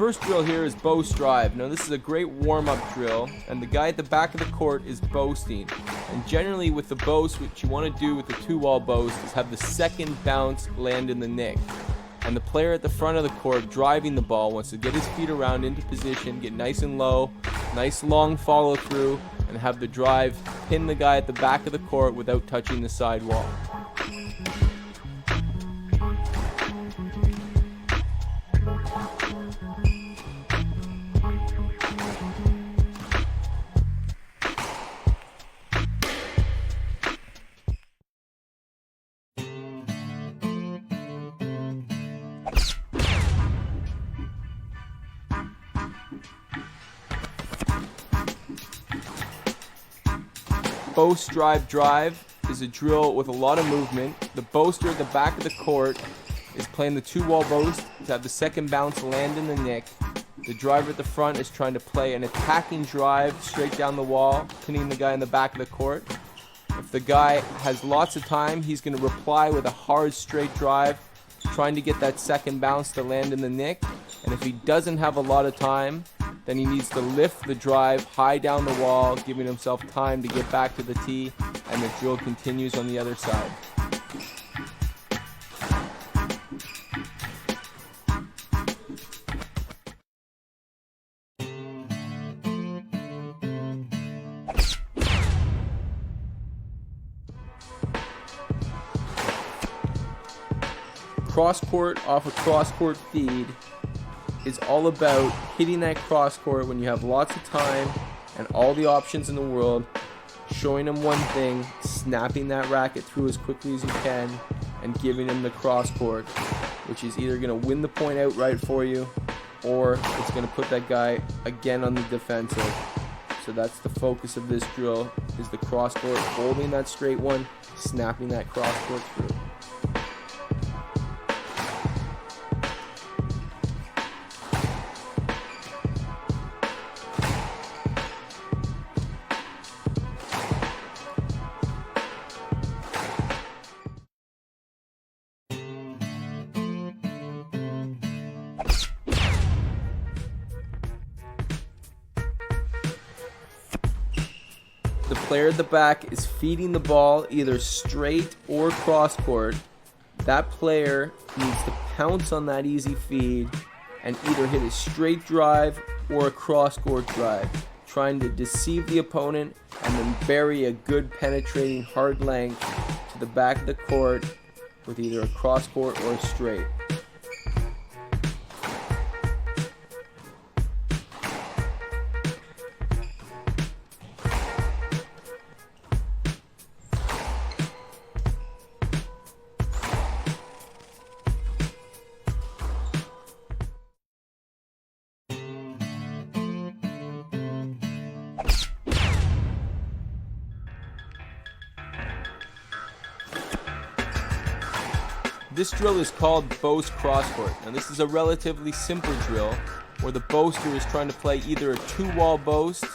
first drill here is Boast drive. Now this is a great warm-up drill, and the guy at the back of the court is boasting. And generally with the boast, what you want to do with the two-wall boast is have the second bounce land in the nick. And the player at the front of the court driving the ball wants to get his feet around into position, get nice and low, nice long follow through, and have the drive pin the guy at the back of the court without touching the side wall. Boast drive is a drill with a lot of movement. The boaster at the back of the court is playing the two-wall boast to have the second bounce land in the nick. The driver at the front is trying to play an attacking drive straight down the wall, pinning the guy in the back of the court. If the guy has lots of time, he's going to reply with a hard straight drive, trying to get that second bounce to land in the nick. And if he doesn't have a lot of time, then he needs to lift the drive high down the wall, giving himself time to get back to the tee, and the drill continues on the other side. Crosscourt off a crosscourt feed is all about hitting that crosscourt when you have lots of time and all the options in the world, showing him one thing, snapping that racket through as quickly as you can, and giving him the crosscourt, which is either going to win the point outright for you, or it's going to put that guy again on the defensive. So that's the focus of this drill, is the crosscourt, holding that straight one, snapping that crosscourt through. The player at the back is feeding the ball either straight or cross court. That player needs to pounce on that easy feed and either hit a straight drive or a cross court drive, trying to deceive the opponent and then bury a good penetrating hard length to the back of the court with either a cross court or a straight. This drill is called Boast Crosscourt. Now this is a relatively simple drill where the boaster is trying to play either a two-wall boast,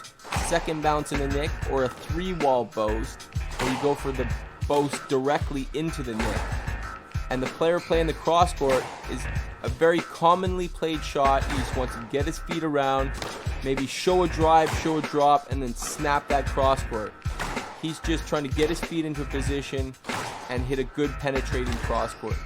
second bounce in the nick, or a three-wall boast where you go for the boast directly into the nick. And the player playing the crosscourt is a very commonly played shot. He just wants to get his feet around, maybe show a drive, show a drop, and then snap that crosscourt. He's just trying to get his feet into a position and hit a good penetrating crosscourt.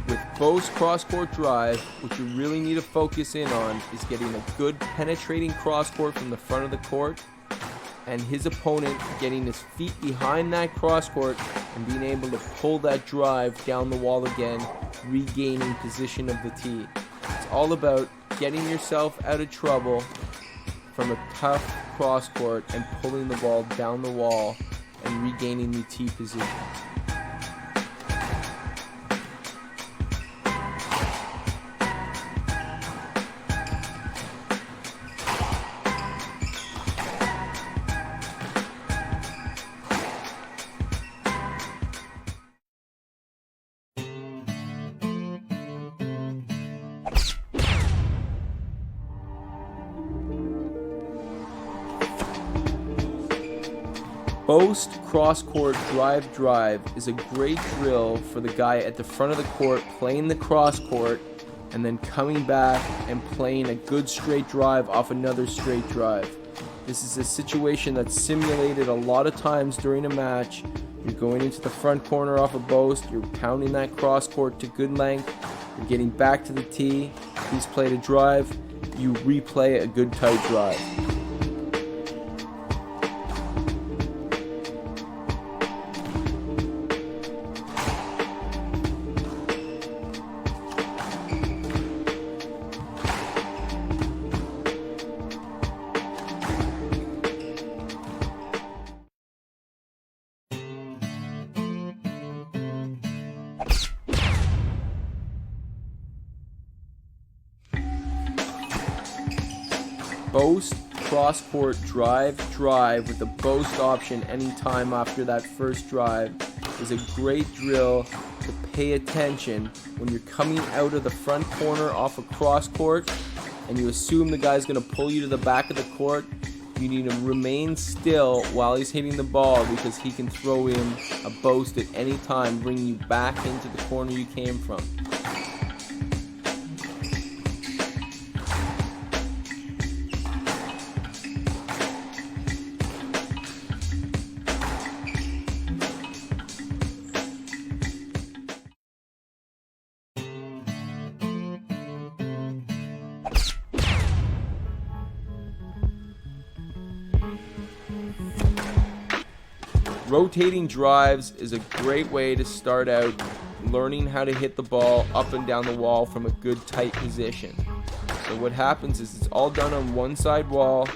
With Boast crosscourt drive, what you really need to focus in on is getting a good penetrating crosscourt from the front of the court, and his opponent getting his feet behind that crosscourt and being able to pull that drive down the wall again, regaining position of the tee. It's all about getting yourself out of trouble from a tough crosscourt and pulling the ball down the wall and regaining the tee position. Boast cross-court drive is a great drill for the guy at the front of the court playing the cross-court and then coming back and playing a good straight drive off another straight drive. This is a situation that's simulated a lot of times during a match. You're going into the front corner off a Boast, you're pounding that cross-court to good length, you're getting back to the tee, he's played a drive, you replay a good tight drive. Boast cross-court drive with the Boast option anytime after that first drive is a great drill to pay attention when you're coming out of the front corner off a cross-court and you assume the guy's going to pull you to the back of the court. You need to remain still while he's hitting the ball because he can throw in a Boast at any time, bringing you back into the corner you came from. Rotating drives is a great way to start out learning how to hit the ball up and down the wall from a good tight position. So what happens is it's all done on one side wall.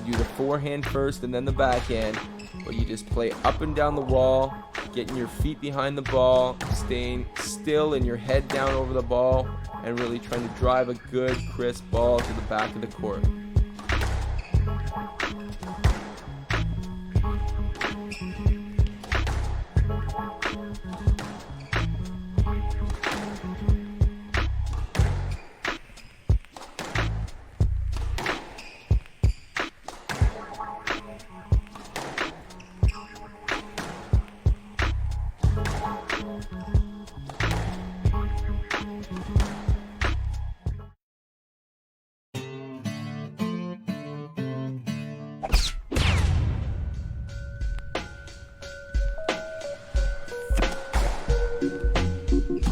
You do the forehand first and then the backhand, but you just play up and down the wall, getting your feet behind the ball, staying still and your head down over the ball, and really trying to drive a good crisp ball to the back of the court.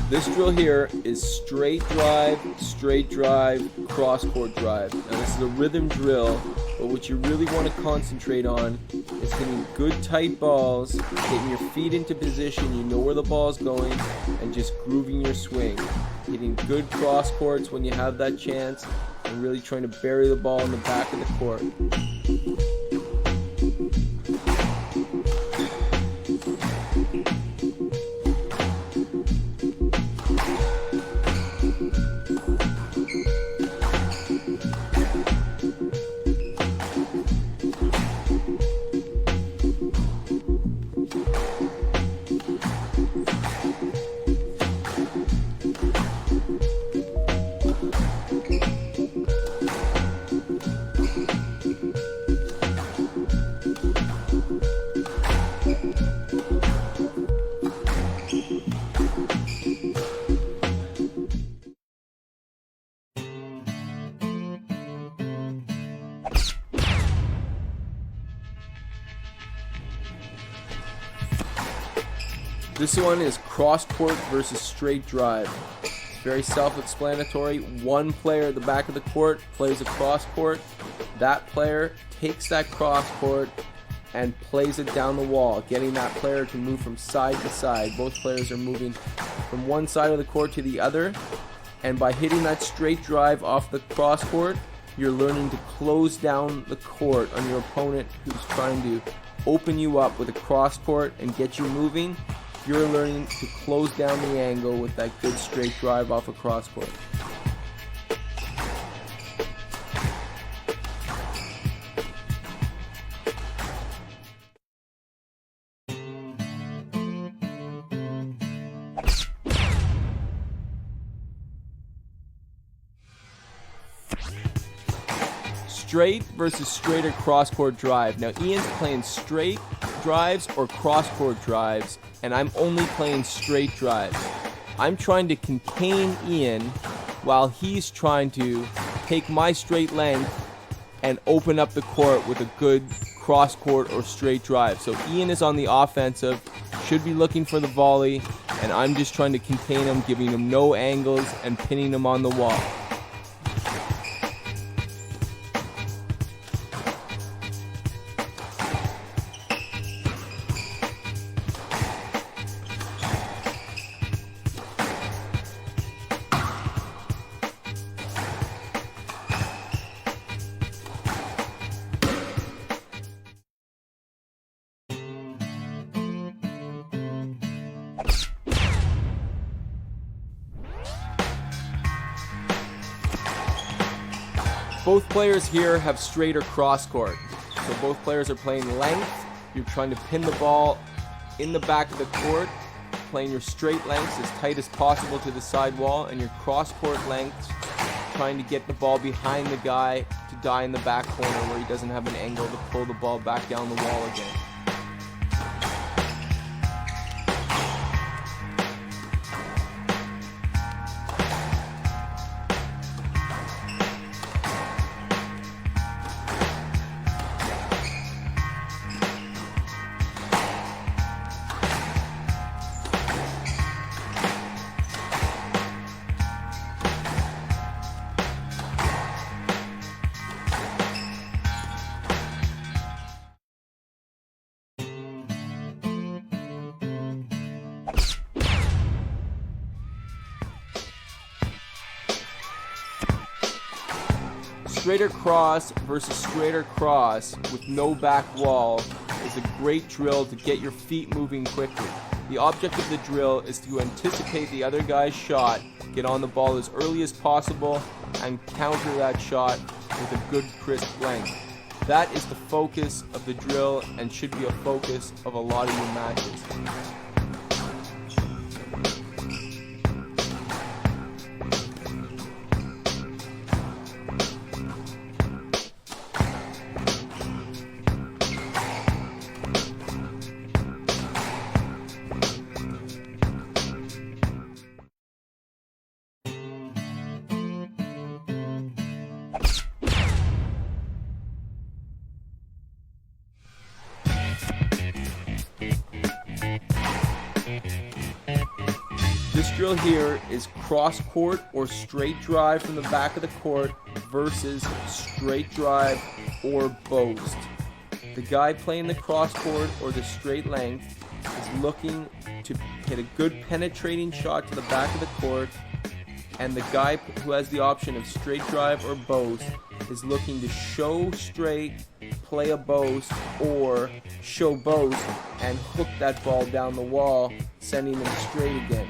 This drill here is straight drive, cross-court drive. Now this is a rhythm drill, but what you really want to concentrate on is hitting good tight balls, getting your feet into position, you know where the ball's going, and just grooving your swing. Hitting good cross-courts when you have that chance, and really trying to bury the ball in the back of the court. This one is cross-court versus straight drive. Very self-explanatory. One player at the back of the court plays a cross-court. That player takes that cross-court and plays it down the wall, getting that player to move from side to side. Both players are moving from one side of the court to the other. And by hitting that straight drive off the cross-court, you're learning to close down the court on your opponent who's trying to open you up with a cross-court and get you moving. You're learning to close down the angle with that good straight drive off a cross-court. Straight versus straighter cross-court drive. Now Ian's playing straight drives or cross-court drives, and I'm only playing straight drives. I'm trying to contain Ian while he's trying to take my straight length and open up the court with a good cross-court or straight drive. So Ian is on the offensive, should be looking for the volley, and I'm just trying to contain him, giving him no angles and pinning him on the wall. Both players here have straight or cross court. So both players are playing length. You're trying to pin the ball in the back of the court, playing your straight lengths as tight as possible to the side wall, and your cross court lengths, trying to get the ball behind the guy to die in the back corner where he doesn't have an angle to pull the ball back down the wall again. Straighter cross versus straighter cross with no back wall is a great drill to get your feet moving quickly. The object of the drill is to anticipate the other guy's shot, get on the ball as early as possible, and counter that shot with a good crisp length. That is the focus of the drill and should be a focus of a lot of your matches. This drill here is cross court or straight drive from the back of the court versus straight drive or boast. The guy playing the cross court or the straight length is looking to hit a good penetrating shot to the back of the court, and the guy who has the option of straight drive or boast is looking to show straight, play a boast, or show boast and hook that ball down the wall, sending them straight again.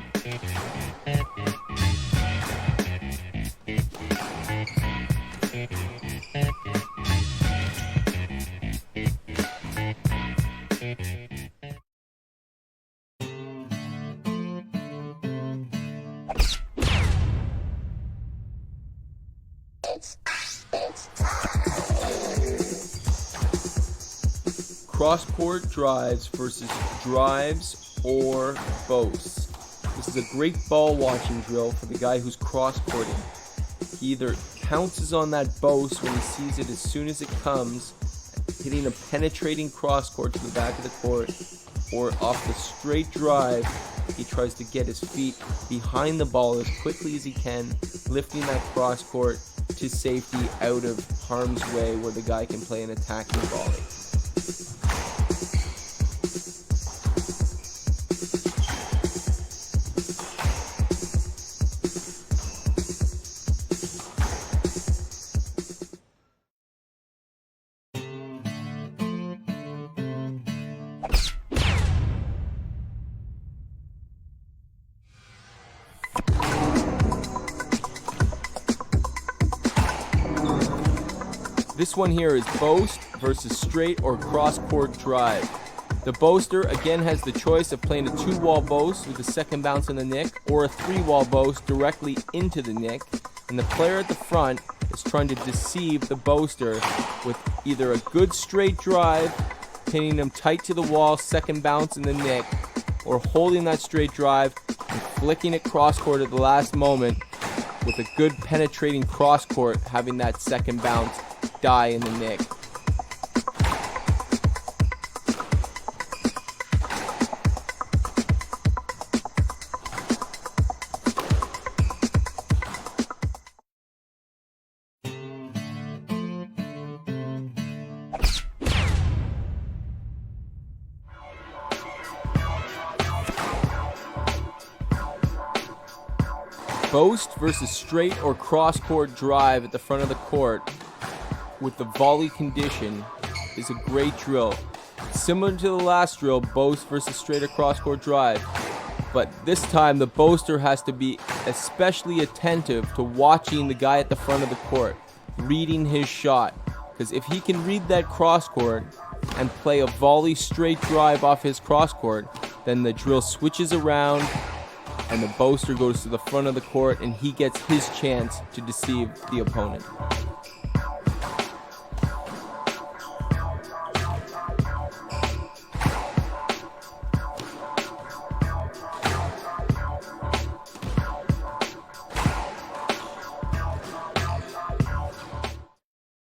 Cross-court drives versus drives or boasts. This is a great ball watching drill for the guy who's cross-courting. He either pounces on that boast when he sees it as soon as it comes, hitting a penetrating cross-court to the back of the court, or off the straight drive, he tries to get his feet behind the ball as quickly as he can, lifting that cross-court to safety out of harm's way where the guy can play an attacking volley. This one here is boast versus straight or cross-court drive. The boaster again has the choice of playing a 2-wall boast with the second bounce in the nick, or a 3-wall boast directly into the nick, and the player at the front is trying to deceive the boaster with either a good straight drive pinning him tight to the wall, second bounce in the nick, or holding that straight drive and flicking it cross court at the last moment with a good penetrating cross court, having that second bounce die in the nick. Boast versus straight or cross-court drive at the front of the court with the volley condition is a great drill. Similar to the last drill, Boast versus straight or cross-court drive, but this time the boaster has to be especially attentive to watching the guy at the front of the court, reading his shot, because if he can read that cross-court and play a volley straight drive off his cross-court, then the drill switches around and the boaster goes to the front of the court and he gets his chance to deceive the opponent.